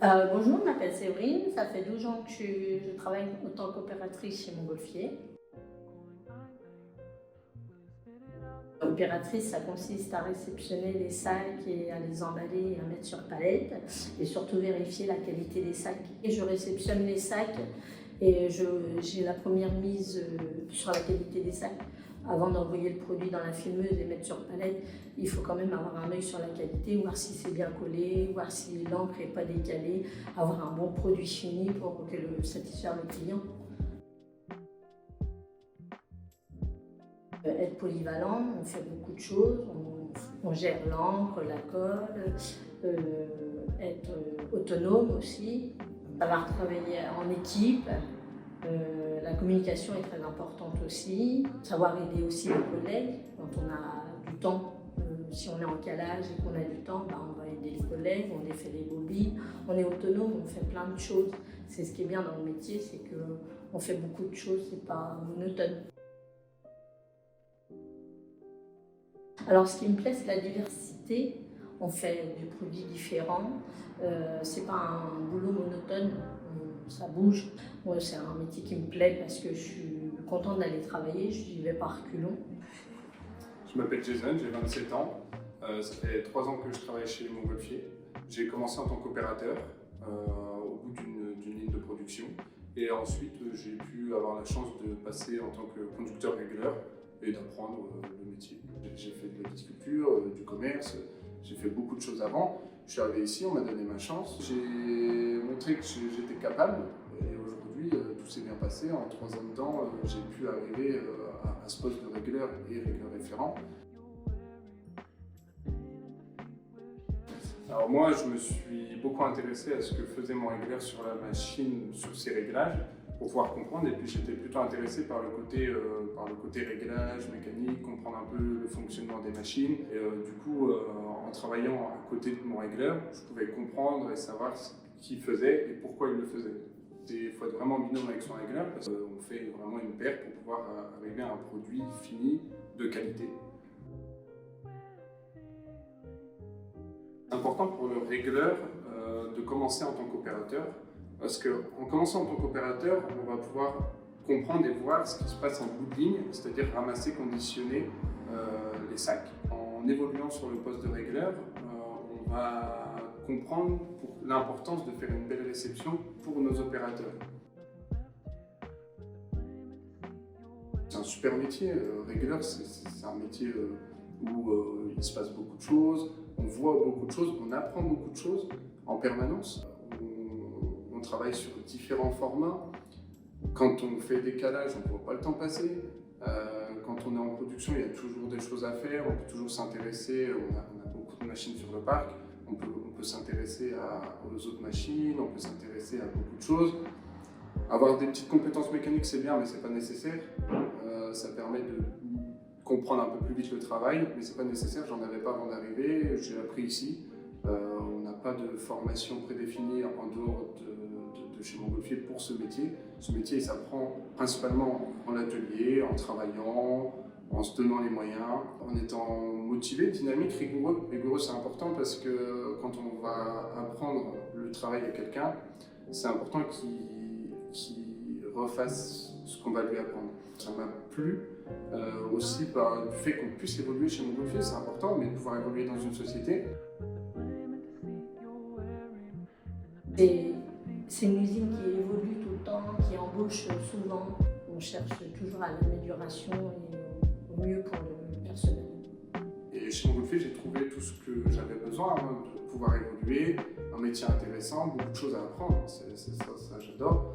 Bonjour, je m'appelle Séverine, ça fait 12 ans que je travaille en tant qu'opératrice chez Montgolfier. Opératrice, ça consiste à réceptionner les sacs et à les emballer et à mettre sur palette et surtout vérifier la qualité des sacs. Et je réceptionne les sacs et j'ai la première mise sur la qualité des sacs. Avant d'envoyer le produit dans la filmeuse et mettre sur palette, il faut quand même avoir un œil sur la qualité, voir si c'est bien collé, voir si l'encre n'est pas décalée, avoir un bon produit fini pour satisfaire le client. Être polyvalent, on fait beaucoup de choses, on gère l'encre, la colle, être autonome aussi, savoir travailler en équipe. La communication est très importante aussi, savoir aider aussi les collègues quand on a du temps. Si on est en calage et qu'on a du temps, on va aider les collègues, on défait les bobines, on est autonome, on fait plein de choses. C'est ce qui est bien dans le métier, c'est qu'on fait beaucoup de choses, c'est pas monotone. Alors ce qui me plaît, c'est la diversité. On fait des produits différents. C'est pas un boulot monotone, ça bouge. Moi, c'est un métier qui me plaît parce que je suis contente d'aller travailler, je n'y vais pas reculons. Je m'appelle Jason, j'ai 27 ans. Ça fait 3 ans que je travaille chez Montgolfier. J'ai commencé en tant qu'opérateur au bout d'une ligne de production. Et ensuite, j'ai pu avoir la chance de passer en tant que conducteur régleur et d'apprendre le métier. J'ai fait de la viticulture, du commerce, j'ai fait beaucoup de choses avant. Je suis arrivé ici, on m'a donné ma chance. J'ai montré que j'étais capable et aujourd'hui, tout s'est bien passé. En 3 ans de temps, j'ai pu arriver à ce poste de régleur et régleur référent. Alors moi, je me suis beaucoup intéressé à ce que faisait mon régleur sur la machine, sur ses réglages, pour pouvoir comprendre. Et puis j'étais plutôt intéressé par le côté réglage, mécanique, comprendre un peu le fonctionnement des machines. Et du coup, en travaillant à côté de mon régleur, je pouvais comprendre et savoir ce qu'il faisait et pourquoi il le faisait. Il faut être vraiment binôme avec son régleur parce qu'on fait vraiment une paire pour pouvoir arriver à un produit fini de qualité. C'est important pour le régleur de commencer en tant qu'opérateur parce qu'en commençant en tant qu'opérateur, on va pouvoir comprendre et voir ce qui se passe en bout de ligne, c'est-à-dire ramasser, conditionner les sacs. En évoluant sur le poste de régleur, on va comprendre l'importance de faire une belle réception pour nos opérateurs. C'est un super métier, régleur, c'est un métier où il se passe beaucoup de choses, on voit beaucoup de choses, on apprend beaucoup de choses en permanence. On travaille sur différents formats. Quand on fait des calages, on ne voit pas le temps passer. Quand on est en production, il y a toujours des choses à faire, on peut toujours s'intéresser, on a beaucoup de machines sur le parc, on peut s'intéresser aux autres machines, on peut s'intéresser à beaucoup de choses. Avoir des petites compétences mécaniques, c'est bien, mais ce n'est pas nécessaire. Ça permet de comprendre un peu plus vite le travail, mais c'est pas nécessaire, j'en avais pas avant d'arriver, j'ai appris ici. On n'a pas de formation prédéfinie en dehors de chez Montgolfier pour ce métier. Ce métier, il s'apprend principalement en atelier, en travaillant, en se donnant les moyens, en étant motivé, dynamique, rigoureux. Rigoureux, c'est important parce que quand on va apprendre le travail à quelqu'un, c'est important qu'il refasse ce qu'on va lui apprendre. Ça m'a plu aussi par du fait qu'on puisse évoluer chez Montgolfier, c'est important, mais de pouvoir évoluer dans une société. C'est une usine qui évolue tout le temps, qui embauche souvent. On cherche toujours à l'amélioration et au mieux pour le personnel. Et chez Montgolfier, j'ai trouvé tout ce que j'avais besoin, de pouvoir évoluer, un métier intéressant, beaucoup de choses à apprendre, ça j'adore.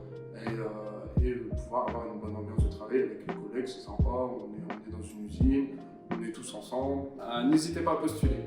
Et pouvoir avoir une bonne ambiance de travail avec les collègues, c'est sympa, on est dans une usine, on est tous ensemble. N'hésitez pas à postuler.